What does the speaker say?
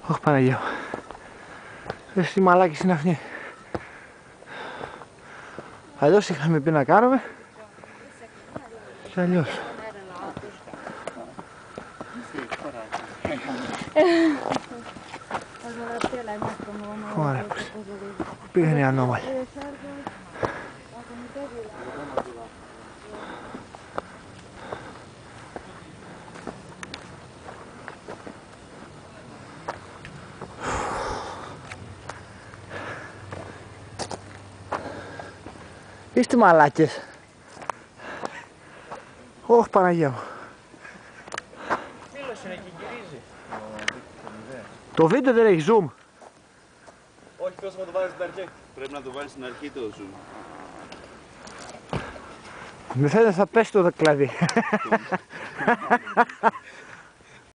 Όχι Παναγία μου. Εσύ μαλάκες είναι αυτή. Αλλιώς είχαμε πει να κάνουμε. Και αλλιώς. Ωραία. Πήγαινε η ανώμαλη. Είστε μαλάκες. Όχι Παναγία μου. Φίλος είναι και γυρίζει. Το βίντεο δεν έχει zoom. Όχι, πώς θα το βάλεις στην αρχή. Πρέπει να το βάλεις στην αρχή το zoom. Με φαίνεται θα πέσει το κλαδί.